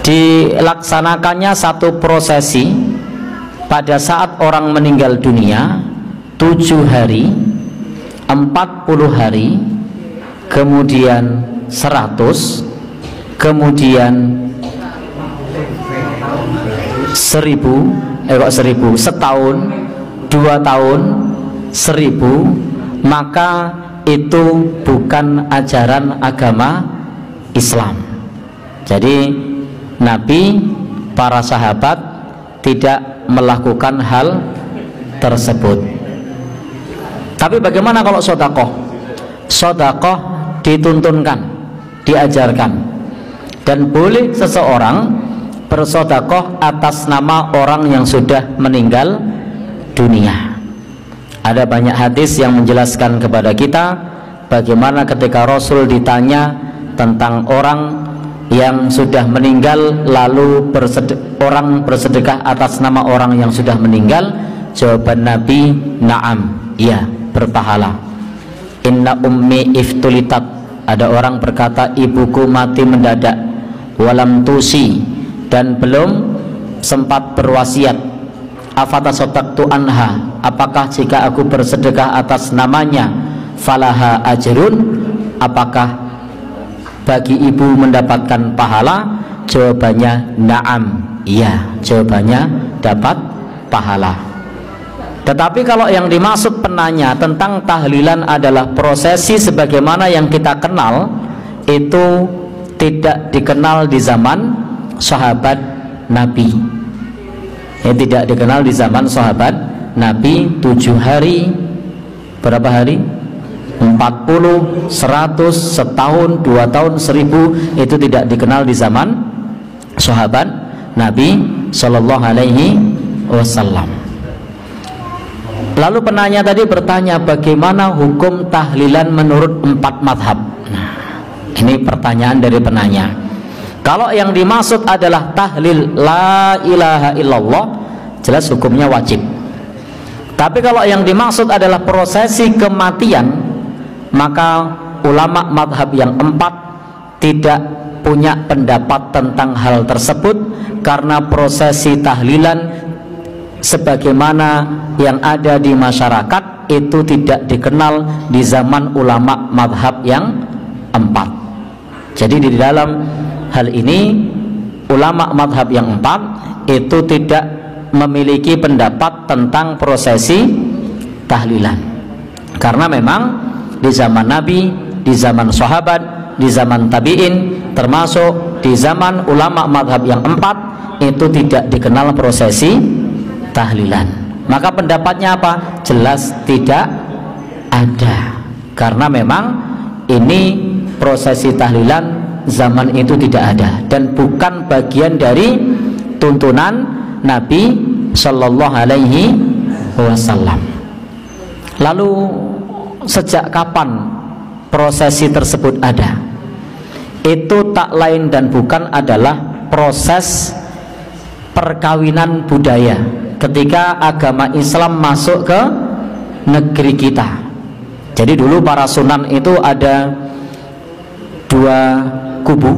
dilaksanakannya satu prosesi pada saat orang meninggal dunia 7 hari, 40 hari, kemudian 100, kemudian 1000, setahun, 2 tahun, 1000, maka itu bukan ajaran agama Islam. Jadi Nabi, para sahabat tidak melakukan hal tersebut. Tapi bagaimana kalau sedekah? Sedekah dituntunkan, diajarkan, dan boleh seseorang bersedekah atas nama orang yang sudah meninggal dunia. Ada banyak hadis yang menjelaskan kepada kita bagaimana ketika Rasul ditanya tentang orang yang sudah meninggal lalu orang bersedekah atas nama orang yang sudah meninggal, jawaban Nabi, na'am, iya, berpahala. Inna ummi iftulitat, ada orang berkata ibuku mati mendadak, walam tusi, dan belum sempat berwasiat, afatasaddaqtu anha, apakah jika aku bersedekah atas namanya falaha ajrun, apakah bagi ibu mendapatkan pahala? Jawabannya na'am, iya, jawabannya dapat pahala. Tetapi kalau yang dimaksud penanya tentang tahlilan adalah prosesi sebagaimana yang kita kenal, itu tidak dikenal di zaman sahabat Nabi. Tidak dikenal di zaman sahabat Nabi. 7 hari, berapa hari? 40, 100, setahun, 2 tahun, 1000, itu tidak dikenal di zaman sahabat Nabi Shallallahu Alaihi Wasallam. Lalu penanya tadi bertanya bagaimana hukum tahlilan menurut 4 madhab. Nah, ini pertanyaan dari penanya. Kalau yang dimaksud adalah tahlil la ilaha illallah, jelas hukumnya wajib. Tapi kalau yang dimaksud adalah prosesi kematian, maka ulama madhab yang 4 tidak punya pendapat tentang hal tersebut, karena prosesi tahlilan sebagaimana yang ada di masyarakat itu tidak dikenal di zaman ulama madhab yang 4. Jadi di dalam hal ini ulama madhab yang 4 itu tidak memiliki pendapat tentang prosesi tahlilan, karena memang di zaman Nabi, di zaman sahabat, di zaman tabi'in, termasuk di zaman ulama madhab yang 4 itu tidak dikenal prosesi tahlilan. Maka pendapatnya apa? Jelas tidak ada, karena memang ini prosesi tahlilan zaman itu tidak ada dan bukan bagian dari tuntunan Nabi Shallallahu Alaihi Wasallam. Lalu sejak kapan prosesi tersebut ada? Itu tak lain dan bukan adalah proses perkawinan budaya ketika agama Islam masuk ke negeri kita. Jadi dulu para sunan itu ada 2 kubu.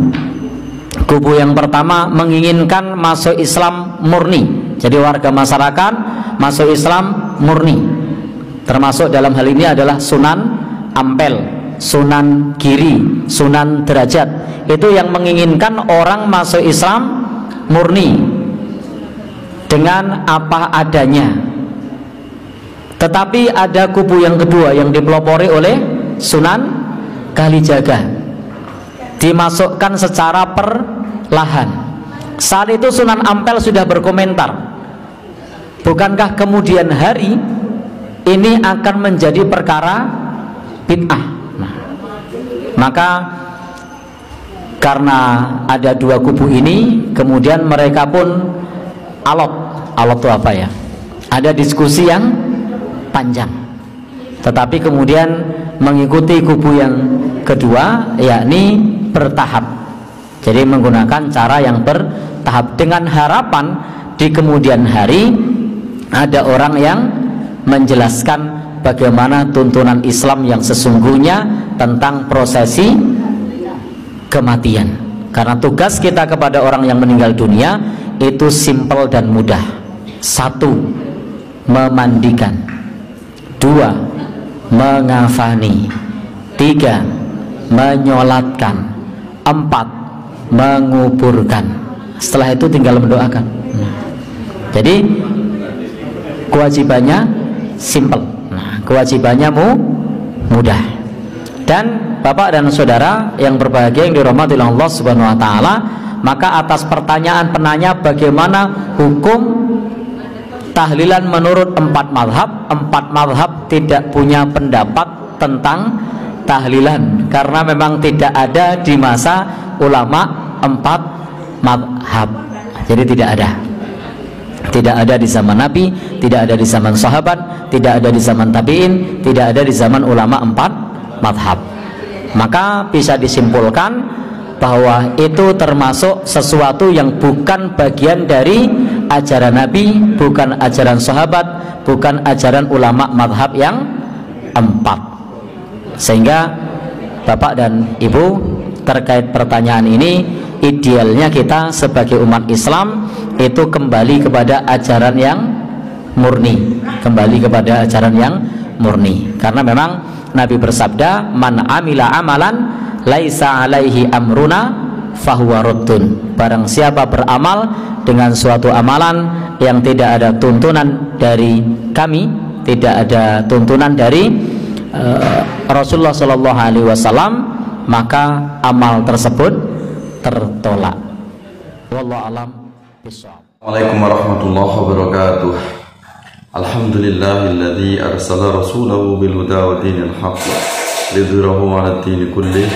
Kubu yang pertama menginginkan masuk Islam murni, jadi warga masyarakat masuk Islam murni, termasuk dalam hal ini adalah Sunan Ampel, Sunan Giri, Sunan Derajat. Itu yang menginginkan orang masuk Islam murni dengan apa adanya. Tetapi ada kubu yang kedua yang dipelopori oleh Sunan Kalijaga, dimasukkan secara perlahan. Saat itu Sunan Ampel sudah berkomentar, bukankah kemudian hari ini akan menjadi perkara bid'ah? Nah, maka karena ada 2 kubu ini, kemudian mereka pun alot itu apa ya? Ada diskusi yang panjang. Tetapi kemudian mengikuti kubu yang kedua, yakni bertahap. Jadi menggunakan cara yang bertahap dengan harapan di kemudian hari ada orang yang menjelaskan bagaimana tuntunan Islam yang sesungguhnya tentang prosesi kematian. Karena tugas kita kepada orang yang meninggal dunia itu simpel dan mudah. 1. Memandikan. 2. Mengafani. 3. Menyolatkan. 4. Menguburkan. Setelah itu tinggal mendoakan. Jadi kewajibannya simpel. Kewajibannya mudah. Dan Bapak dan saudara yang berbahagia yang dirahmati oleh Allah Subhanahu wa taala, maka atas pertanyaan penanya bagaimana hukum tahlilan menurut 4 mazhab tidak punya pendapat tentang tahlilan karena memang tidak ada di masa ulama 4 mazhab. Jadi tidak ada di zaman Nabi, tidak ada di zaman sahabat, tidak ada di zaman tabi'in, tidak ada di zaman ulama 4 mazhab. Maka bisa disimpulkan bahwa itu termasuk sesuatu yang bukan bagian dari ajaran Nabi, bukan ajaran sahabat, bukan ajaran ulama mazhab yang 4. Sehingga Bapak dan Ibu, terkait pertanyaan ini, idealnya kita sebagai umat Islam itu kembali kepada ajaran yang murni, karena memang Nabi bersabda, man amila amalan laisa alaihi amruna fahuwa raddun. Barang siapa beramal dengan suatu amalan yang tidak ada tuntunan dari kami, tidak ada tuntunan dari Rasulullah Shallallahu Alaihi Wasallam, maka amal tersebut tertolak. Wallahu a'lam bishawab. Assalamualaikum warahmatullahi wabarakatuh. Alhamdulillahilladzi arsala rasulahu bil huda wa dinil haqq lidhirahu 'ala ad-din kullih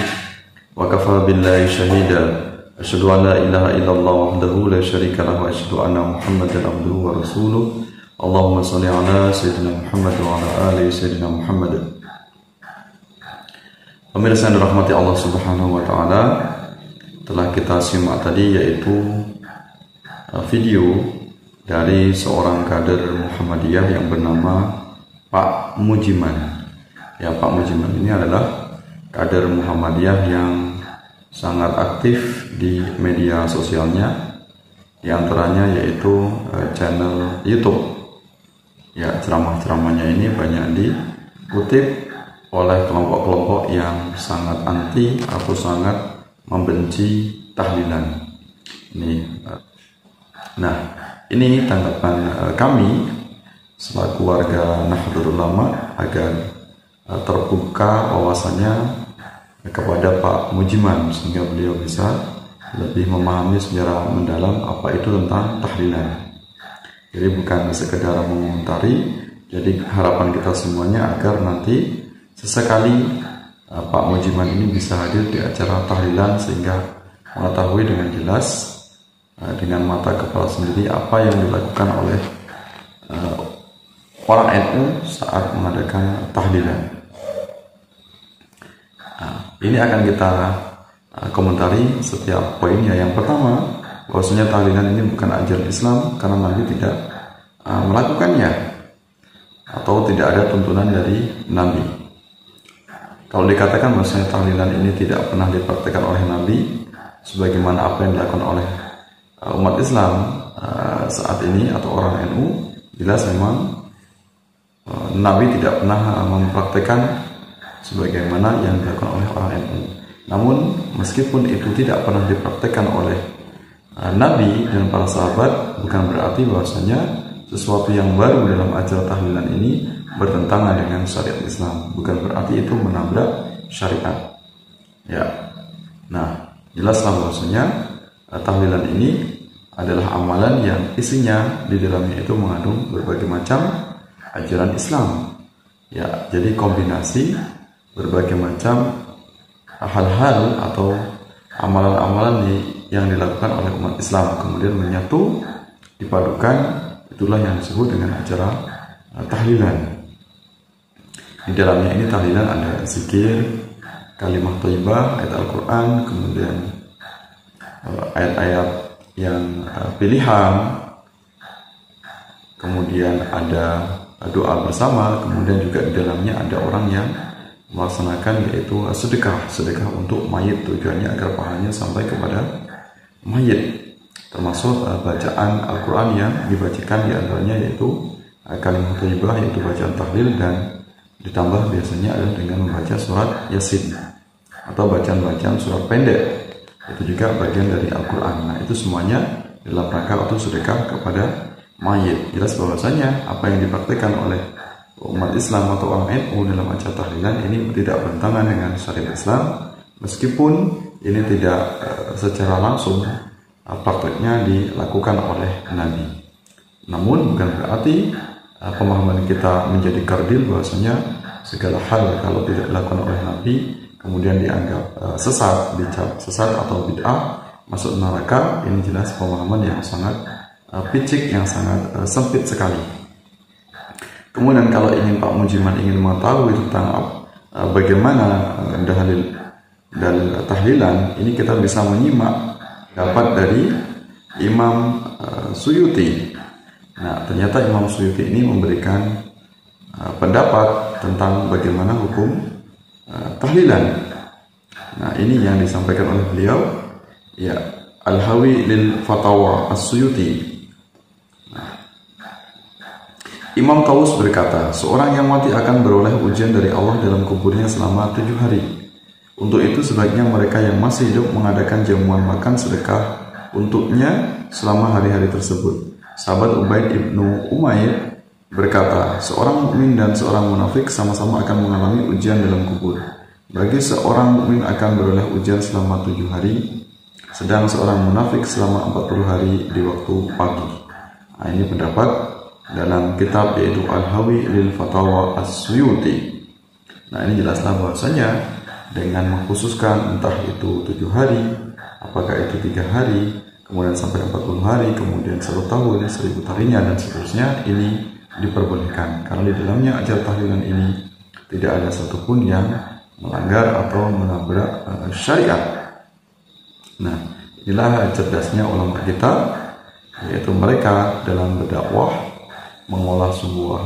wa kafa billahi shahida. Asyhadu an la ilaha illallah wahdahu la syarika lahu wa asyhadu anna Muhammadan abduhu wa rasuluh. Allahumma shalli 'ala sayyidina Muhammad wa 'ala ali sayyidina Muhammad. Pemirsa yang dirahmati Allah Subhanahu wa taala, telah kita simak tadi yaitu video dari seorang kader Muhammadiyah yang bernama Pak Mujiman. Ya, Pak Mujiman ini adalah kader Muhammadiyah yang sangat aktif di media sosialnya. Di antaranya yaitu channel YouTube. Ya, ceramah-ceramahnya ini banyak dikutip oleh kelompok-kelompok yang sangat anti atau sangat membenci tahlilan. Ini tanggapan kami selaku warga Nahdlatul Ulama agar terbuka wawasannya kepada Pak Mujiman sehingga beliau bisa lebih memahami secara mendalam apa itu tentang tahlilan. Jadi bukan sekedar mengomentari. Jadi harapan kita semuanya agar nanti sesekali Pak Mujiman ini bisa hadir di acara tahlilan sehingga mengetahui dengan jelas dengan mata kepala sendiri apa yang dilakukan oleh orang NU saat mengadakan tahlilan. Ini akan kita komentari setiap poinnya. Yang pertama, bahwasanya tahlilan ini bukan ajaran Islam karena Nabi tidak melakukannya atau tidak ada tuntunan dari Nabi. Kalau dikatakan bahwasanya tahlilan ini tidak pernah dipraktikkan oleh Nabi sebagaimana apa yang dilakukan oleh umat Islam saat ini atau orang NU, jelas memang Nabi tidak pernah mempraktikkan sebagaimana yang dilakukan oleh orang NU. Namun meskipun itu tidak pernah dipraktikkan oleh Nabi dan para sahabat, bukan berarti bahwasanya sesuatu yang baru dalam acara tahlilan ini bertentangan dengan syariat Islam. Bukan berarti itu menabrak syariat. Ya, nah jelaslah bahwasanya tahlilan ini adalah amalan yang isinya di dalamnya itu mengandung berbagai macam ajaran Islam. Ya, jadi kombinasi berbagai macam hal-hal atau amalan-amalan yang dilakukan oleh umat Islam kemudian menyatu, dipadukan, itulah yang disebut dengan acara tahlilan. Di dalamnya ini tahlilan ada zikir, kalimah thayyibah, ayat Al-Quran, kemudian ayat-ayat yang pilihan, kemudian ada doa bersama, kemudian juga di dalamnya ada orang yang melaksanakan yaitu sedekah untuk mayit, tujuannya agar pahalanya sampai kepada mayit, termasuk bacaan Al-Quran yang dibacakan diantaranya yaitu kalimat thayyibah, yaitu bacaan tahlil, dan ditambah biasanya adalah dengan membaca surat Yasin atau bacaan-bacaan surat pendek, itu juga bagian dari Al-Quran. Nah, itu semuanya dalam rangka atau sedekah kepada mayit. Jelas bahwasanya apa yang dipraktikkan oleh umat Islam atau orang NU dalam acara tahlilan ini tidak bertentangan dengan syariat Islam, meskipun ini tidak secara langsung prakteknya dilakukan oleh Nabi. Namun bukan berarti pemahaman kita menjadi kardil bahwasanya segala hal kalau tidak dilakukan oleh Nabi kemudian dianggap sesat, dicap sesat atau bid'ah, masuk neraka. Ini jelas pemahaman yang sangat picik, yang sangat sempit sekali. Kemudian kalau ingin Pak Mujiman ingin mengetahui tentang bagaimana dalil tahlilan, ini kita bisa menyimak dapat dari Imam Suyuti. Nah, ternyata Imam Suyuti ini memberikan pendapat tentang bagaimana hukum tahlilan. Nah, ini yang disampaikan oleh beliau, ya, Al-Hawi lil Fatawa As-Suyuti. Nah, Imam Tawus berkata, seorang yang mati akan beroleh ujian dari Allah dalam kuburnya selama 7 hari. Untuk itu sebaiknya mereka yang masih hidup mengadakan jamuan makan sedekah untuknya selama hari-hari tersebut. Sahabat Ubaid ibnu Umair berkata, seorang mukmin dan seorang munafik sama-sama akan mengalami ujian dalam kubur. Bagi seorang mukmin akan beroleh ujian selama 7 hari, sedang seorang munafik selama 40 hari di waktu pagi. Nah, ini pendapat dalam kitab yaitu Al-Hawi lil Fatawa As-Suyuti. Nah, ini jelaslah bahwasanya dengan mengkhususkan entah itu 7 hari, apakah itu 3 hari, kemudian sampai 40 hari, kemudian 1 tahun, 1000 harinya, dan seterusnya, ini diperbolehkan. Karena di dalamnya ajar tahlilan ini tidak ada satupun yang melanggar atau menabrak syariat. Nah, inilah cerdasnya ulama kita, yaitu mereka dalam berdakwah mengolah sebuah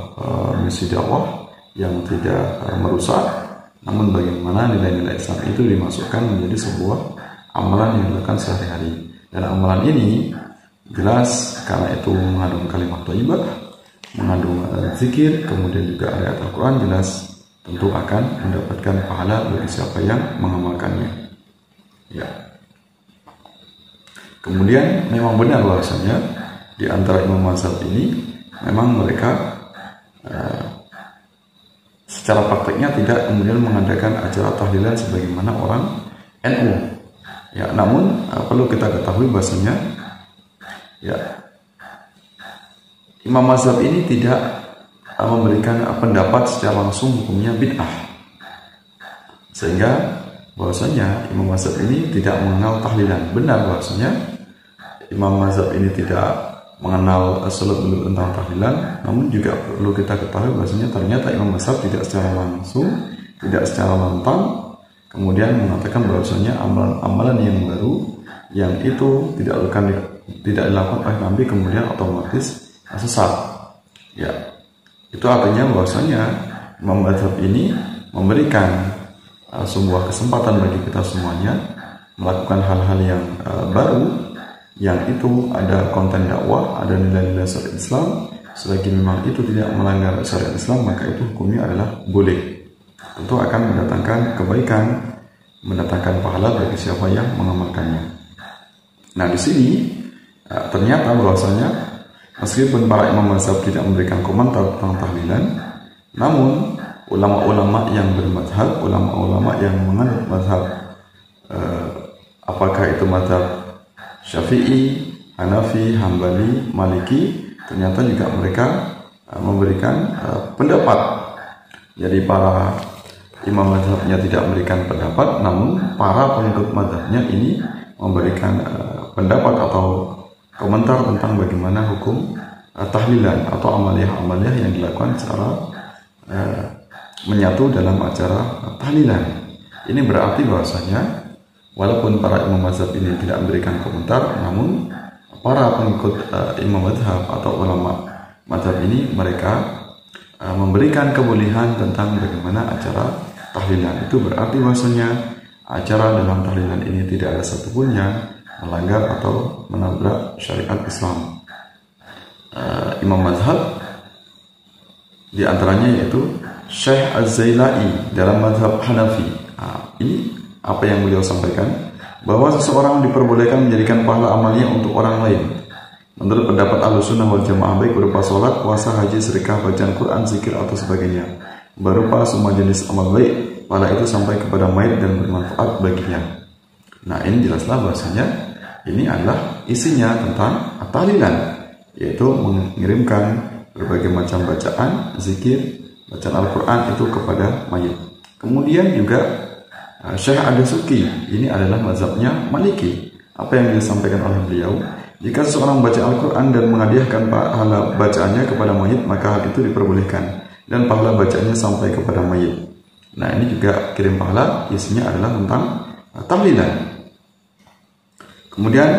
misi dakwah yang tidak merusak, namun bagaimana nilai-nilai Islam itu dimasukkan menjadi sebuah amalan yang dilakukan sehari-hari. Dan amalan ini jelas karena itu mengandung kalimat thayyibah, mengandung zikir, kemudian juga ayat Al-Quran, jelas tentu akan mendapatkan pahala bagi siapa yang mengamalkannya. Ya. Kemudian memang benar bahwasanya di antara imam mazhab ini memang mereka secara prakteknya tidak kemudian mengadakan acara tahlilan sebagaimana orang NU. Ya, namun perlu kita ketahui bahwasanya ya, imam mazhab ini tidak memberikan pendapat secara langsung hukumnya bid'ah, sehingga bahwasanya imam mazhab ini tidak mengenal tahlilan. Benar bahwasanya imam mazhab ini tidak mengenal seluk-beluk tentang tahlilan, namun juga perlu kita ketahui bahwasanya ternyata imam mazhab tidak secara langsung, tidak secara lantang kemudian mengatakan bahwasanya amalan-amalan yang baru yang itu tidak dilakukan oleh Nabi kemudian otomatis sesat. Ya, itu artinya bahwasanya imam mazhab ini memberikan sebuah kesempatan bagi kita semuanya melakukan hal-hal yang baru, yang itu ada konten dakwah, ada nilai-nilai syariat Islam. Selagi memang itu tidak melanggar syariat Islam, maka itu hukumnya adalah boleh. Tentu akan mendatangkan kebaikan, mendatangkan pahala bagi siapa yang mengamalkannya. Nah, di sini ternyata bahwasanya meskipun para imam mazhab tidak memberikan komentar tentang tahlilan, namun ulama-ulama yang bermadhab, ulama-ulama yang menganut madhab, apakah itu madhab Syafi'i, Hanafi, Hambali, Maliki, ternyata juga mereka memberikan pendapat. Jadi para imam mazhabnya tidak memberikan pendapat, namun para pengikut mazhabnya ini memberikan pendapat atau komentar tentang bagaimana hukum tahlilan atau amaliyah-amaliyah yang dilakukan secara menyatu dalam acara tahlilan. Ini berarti bahwasanya walaupun para imam mazhab ini tidak memberikan komentar, namun para pengikut imam mazhab atau ulama mazhab ini mereka memberikan kebolehan tentang bagaimana acara tahlilan. Itu berarti bahwasanya acara dalam tahlilan ini tidak ada satupun yang melanggar atau menabrak syariat Islam. Imam mazhab di antaranya yaitu Syekh Az-Zailai dalam mazhab Hanafi. Ini apa yang beliau sampaikan, bahwa seseorang diperbolehkan menjadikan pahala amalnya untuk orang lain. Menurut pendapat Ahlussunnah wal Jamaah, baik berupa sholat, puasa, haji, sedekah, bacaan Quran, zikir atau sebagainya, berupa semua jenis amal baik, pahala itu sampai kepada mayit dan bermanfaat baginya. Nah, ini jelaslah bahasanya ini adalah isinya tentang tahlilan, yaitu mengirimkan berbagai macam bacaan, zikir, bacaan Al-Quran itu kepada mayit. Kemudian juga Syekh Ad-Dasuki, ini adalah mazhabnya Maliki. Apa yang disampaikan oleh beliau, jika seseorang membaca Al-Quran dan menghadiahkan pahala bacaannya kepada mayit, maka hal itu diperbolehkan dan pahala bacaannya sampai kepada mayit. Nah, ini juga kirim pahala, isinya adalah tentang tahlilan. Kemudian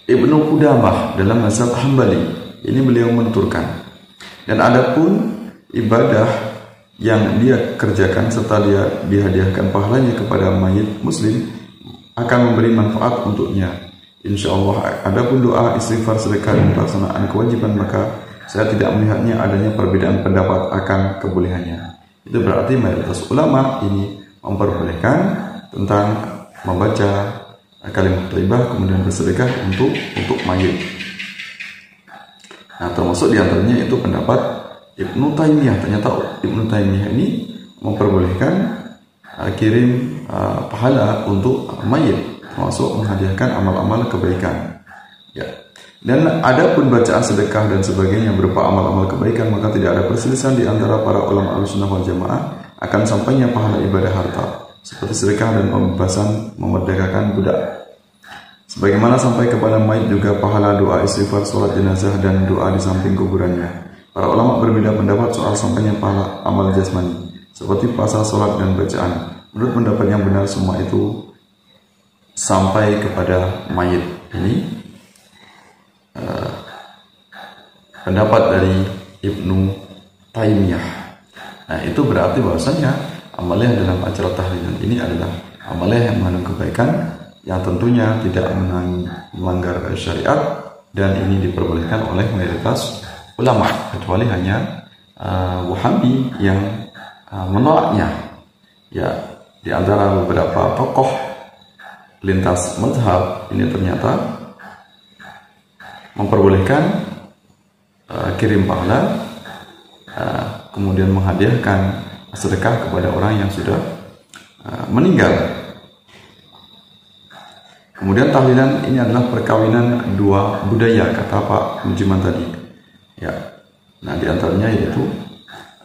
Ibnu Qudamah dalam mazhab Hambali, ini beliau menuturkan, dan adapun ibadah yang dia kerjakan serta dia dihadiahkan pahalanya kepada mayit muslim akan memberi manfaat untuknya, insya Allah. Adapun doa, istighfar, sedekah, dan pelaksanaan kewajiban, maka saya tidak melihatnya adanya perbedaan pendapat akan kebolehannya. Itu berarti mayoritas ulama ini memperbolehkan tentang membaca kalimat thayyibah kemudian bersedekah untuk mayit. Nah, termasuk diantaranya itu pendapat Ibnu Taimiyah. Ternyata Ibnu Taimiyah ini memperbolehkan kirim pahala untuk mayit, termasuk menghadiahkan amal-amal kebaikan. Ya. Dan adapun bacaan sedekah dan sebagainya berupa amal-amal kebaikan, maka tidak ada perselisihan di antara para ulama Ahlussunnah wal Jamaah akan sampainya pahala ibadah harta, seperti sedekah dan pembebasan memerdekakan budak. Sebagaimana sampai kepada mayit juga pahala doa, istighfar, sholat jenazah, dan doa di samping kuburannya. Para ulama berbeda pendapat soal sampainya pahala amal jasmani, seperti puasa, sholat, dan bacaan. Menurut pendapat yang benar, semua itu sampai kepada mayit. Ini pendapat dari Ibnu Taimiyah. Nah, itu berarti bahwasanya amalia dalam acara tahlilan ini adalah amalia yang mengandung kebaikan, yang tentunya tidak melanggar syariat, dan ini diperbolehkan oleh mayoritas ulama, kecuali hanya Wahabi yang menolaknya. Ya, di antara beberapa tokoh lintas mazhab ini ternyata memperbolehkan kirim pahala, kemudian menghadiahkan sedekah kepada orang yang sudah meninggal. Kemudian tahlilan ini adalah perkawinan dua budaya, kata Pak Mujiman tadi. Ya, nah di antaranya yaitu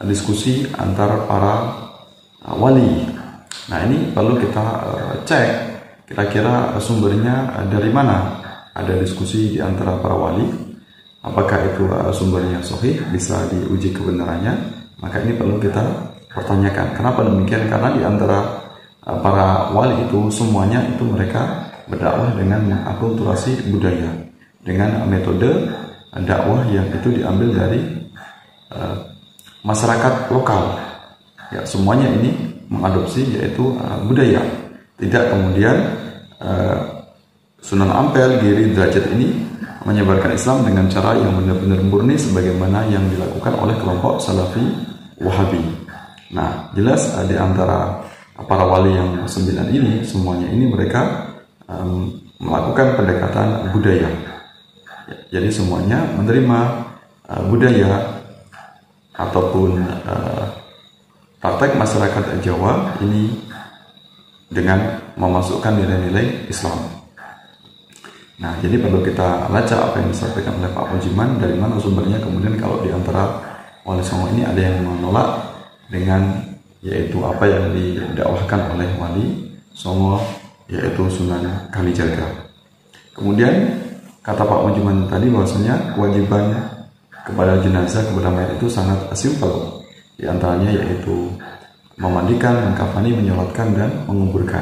diskusi antar para wali. Nah, ini perlu kita cek kira-kira sumbernya dari mana. Ada diskusi di antara para wali, apakah itu sumbernya sahih, bisa diuji kebenarannya. Maka ini perlu kita pertanyakan. Kenapa demikian? Karena di antara para wali itu semuanya itu mereka berdakwah dengan mengakulturasi budaya, dengan metode dakwah yang itu diambil dari masyarakat lokal. Ya, semuanya ini mengadopsi yaitu budaya. Tidak kemudian Sunan Ampel, Giri, Derajat ini menyebarkan Islam dengan cara yang benar-benar murni sebagaimana yang dilakukan oleh kelompok Salafi Wahabi. Nah, jelas di antara para wali yang 9 ini, semuanya ini mereka melakukan pendekatan budaya. Jadi semuanya menerima budaya ataupun praktek masyarakat Jawa ini dengan memasukkan nilai-nilai Islam. Nah, jadi perlu kita baca apa yang disampaikan oleh Pak Mujiman, dari mana sumbernya. Kemudian kalau di antara wali songo ini ada yang menolak dengan yaitu apa yang didakwahkan oleh wali songo, yaitu Sunan Kalijaga. Kemudian kata Pak Mujiman tadi bahwasanya kewajiban kepada jenazah, kepada mayat itu sangat simpel. Di antaranya yaitu memandikan, mengkafani, menyolatkan, dan menguburkan.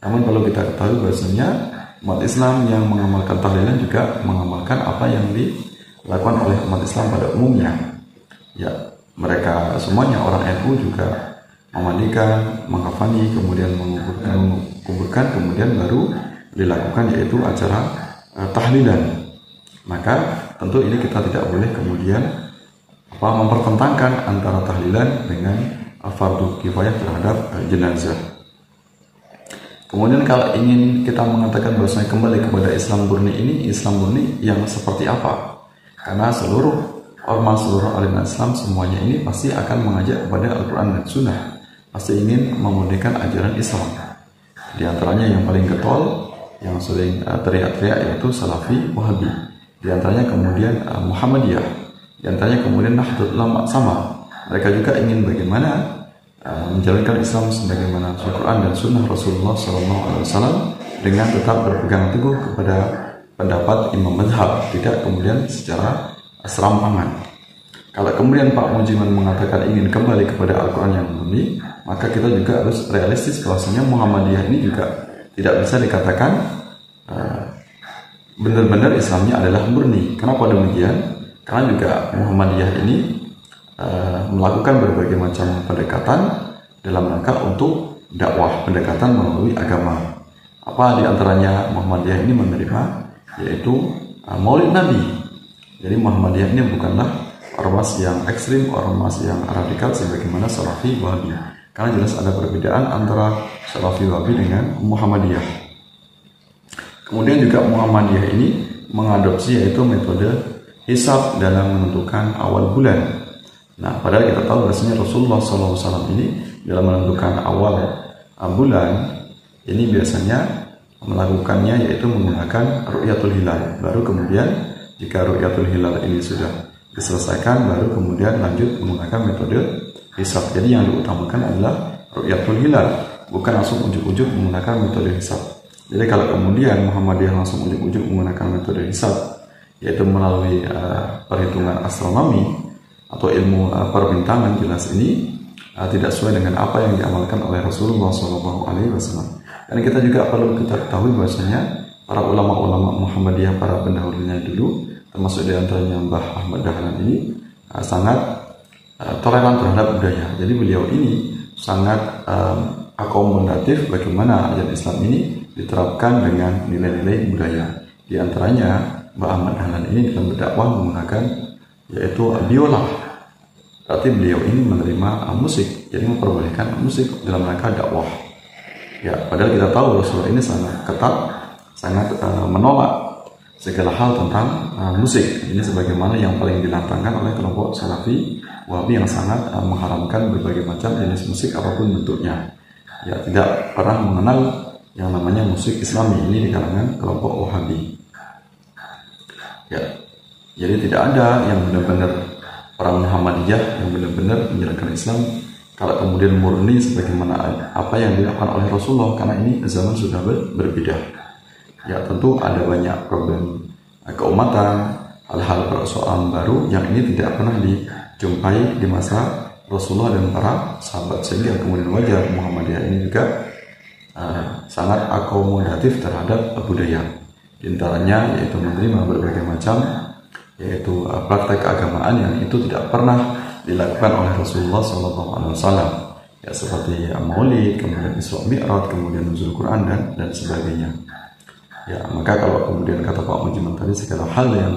Namun perlu kita ketahui bahwasanya umat Islam yang mengamalkan tahlilan juga mengamalkan apa yang dilakukan oleh umat Islam pada umumnya. Ya, mereka semuanya orang NU juga memandikan, mengkafani, kemudian menguburkan, kemudian baru dilakukan yaitu acara tahlilan. Maka tentu ini kita tidak boleh kemudian mempertentangkan antara tahlilan dengan fardu kifayah terhadap jenazah. Kemudian kalau ingin kita mengatakan bahwasanya kembali kepada Islam murni, ini Islam murni yang seperti apa? Karena seluruh aliran Islam semuanya ini pasti akan mengajak kepada Al-Quran dan Sunnah, pasti ingin memurnikan ajaran Islam. Di antaranya yang paling getol, yang sering teriak-teriak yaitu Salafi, Wahabi. Di antaranya kemudian Muhammadiyah, di antaranya kemudian Nahdlatul Ulama sama. Mereka juga ingin bagaimana menjalankan Islam sebagaimana Al-Quran dan Sunnah Rasulullah SAW dengan tetap berpegang teguh kepada pendapat imam madhab, tidak kemudian secara serampangan. Kalau kemudian Pak Mujiman mengatakan ingin kembali kepada Al-Quran yang murni, maka kita juga harus realistis bahwasanya Muhammadiyah ini juga tidak bisa dikatakan benar-benar Islamnya adalah murni. Kenapa demikian? Karena juga Muhammadiyah ini melakukan berbagai macam pendekatan dalam rangka untuk dakwah, pendekatan melalui agama. Apa di antaranya Muhammadiyah ini menerima, yaitu Maulid Nabi. Jadi Muhammadiyah ini bukanlah ormas yang ekstrim, ormas yang radikal sebagaimana Salafi, Wahabi. Karena jelas ada perbedaan antara Salafi, Wahabi dengan Muhammadiyah. Kemudian juga Muhammadiyah ini mengadopsi yaitu metode hisab dalam menentukan awal bulan. Nah, padahal kita tahu bahwasanya Rasulullah SAW ini dalam menentukan awal bulan ini biasanya melakukannya yaitu menggunakan ru'yatul hilal. Baru kemudian jika ru'yatul hilal ini sudah diselesaikan, baru kemudian lanjut menggunakan metode hisab. Jadi yang diutamakan adalah ru'yatul hilal, bukan langsung ujuk-ujuk menggunakan metode hisab. Jadi kalau kemudian Muhammadiyah langsung ujuk-ujuk menggunakan metode hisab, yaitu melalui perhitungan astronomi atau ilmu perbintangan, jelas ini tidak sesuai dengan apa yang diamalkan oleh Rasulullah SAW. Dan kita juga perlu kita ketahui bahwasanya para ulama-ulama Muhammadiyah, para pendahulunya dulu, termasuk di antaranya Mbah Ahmad Dahlan ini sangat toleran terhadap budaya. Jadi beliau ini sangat akomodatif bagaimana ajaran Islam ini diterapkan dengan nilai-nilai budaya. Di antaranya Mbah Ahmad Dahlan ini dalam berdakwah menggunakan yaitu biola. Berarti beliau ini menerima musik, jadi memperbolehkan musik dalam rangka dakwah. Ya, padahal kita tahu Rasulullah ini sangat ketat, sangat menolak segala hal tentang musik. Ini sebagaimana yang paling dilantangkan oleh kelompok Salafi, Wahabi yang sangat mengharamkan berbagai macam jenis musik apapun bentuknya. Ya, tidak pernah mengenal yang namanya musik Islami ini di kalangan kelompok Wahabi. Ya, jadi tidak ada yang benar-benar orang Muhammadiyah yang benar-benar menjalankan Islam kalau kemudian murni sebagaimana apa yang dilakukan oleh Rasulullah, karena ini zaman sudah berbeda. Ya, tentu ada banyak problem keumatan, hal-hal persoalan baru yang ini tidak pernah dijumpai di masa Rasulullah dan para sahabat, sehingga kemudian wajar Muhammadiyah ini juga sangat akomodatif terhadap budaya. Di antaranya yaitu menerima berbagai macam yaitu praktek keagamaan yang itu tidak pernah dilakukan oleh Rasulullah SAW, ya, seperti Maulid, kemudian Isra Mi'raj, kemudian nuzul Quran dan sebagainya. Ya, maka kalau kemudian kata Pak Mujiman tadi segala hal yang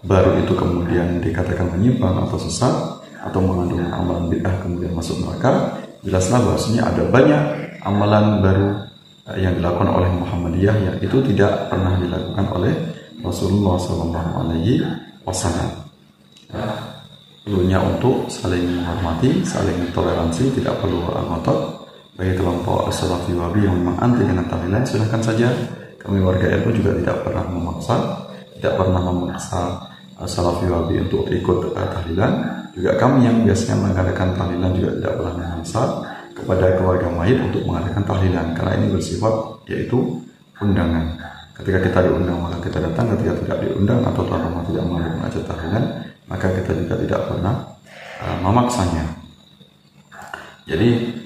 baru itu kemudian dikatakan menyimpang atau sesat atau mengandung amalan bid'ah kemudian masuk neraka, jelaslah bahwasanya ada banyak amalan baru yang dilakukan oleh Muhammadiyah yang itu tidak pernah dilakukan oleh Rasulullah SAW. Perlunya untuk saling menghormati, saling toleransi, tidak perlu ngotot. Bagi kelompok Salafi, Wahabi yang memang anti dengan tahlilan, silahkan saja. Kami warga NU juga tidak pernah memaksa Salafi, Wahabi untuk ikut tahlilan. Juga kami yang biasanya mengadakan tahlilan juga tidak pernah memaksa kepada keluarga mayit untuk mengadakan tahlilan, karena ini bersifat yaitu undangan. Ketika kita diundang maka kita datang, ketika tidak diundang atau tuan rumah tidak mengadakan acara tahlilan, maka kita juga tidak pernah memaksanya. Jadi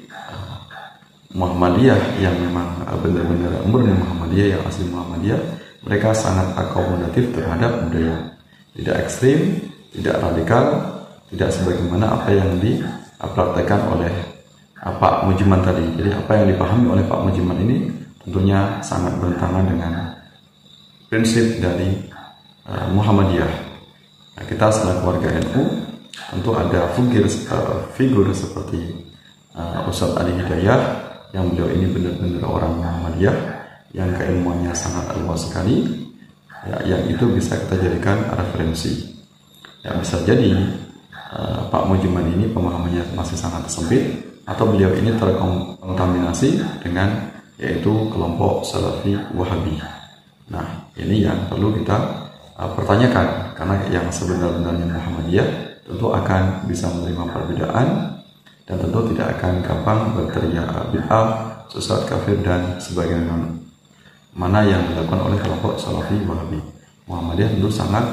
Muhammadiyah yang memang benar-benar murni Muhammadiyah, yang asli Muhammadiyah, mereka sangat akomodatif terhadap budaya, tidak ekstrim, tidak radikal, tidak sebagaimana apa yang dipraktekkan oleh Pak Mujiman tadi. Jadi apa yang dipahami oleh Pak Mujiman ini tentunya sangat bertentangan dengan prinsip dari Muhammadiyah. Nah, kita selaku warga NU tentu ada figur seperti Ustadz Ali Hidayah, yang beliau ini benar-benar orang Muhammadiyah yang keilmuannya sangat luas sekali, ya, yang itu bisa kita jadikan referensi. Ya, bisa jadi Pak Mujiman ini pemahamannya masih sangat sempit, atau beliau ini terkontaminasi dengan yaitu kelompok Salafi Wahabi. Nah, ini yang perlu kita pertanyakan, karena yang sebenarnya Muhammadiyah tentu akan bisa menerima perbedaan dan tentu tidak akan gampang berteriak bid'ah, sesat, kafir dan sebagainya mana yang dilakukan oleh kelompok Salafi Wahabi. Muhammadiyah tentu sangat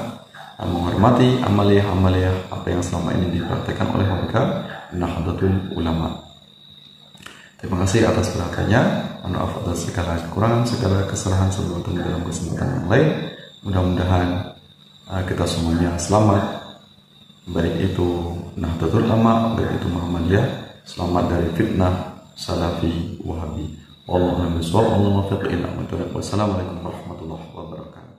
menghormati amaliyah apa yang selama ini dipraktekkan oleh mereka Nahdlatul Ulama. Terima kasih atas perhatiannya. Mohon maaf atas segala kekurangan, segala kesalahan sebelum bertemu dalam kesempatan yang lain. Mudah-mudahan kita semuanya selamat, baik itu Nahdlatul Ulama, baik itu Muhammadiyah, selamat dari fitnah Salafi Wahabi. Wassalamualaikum warahmatullahi wabarakatuh.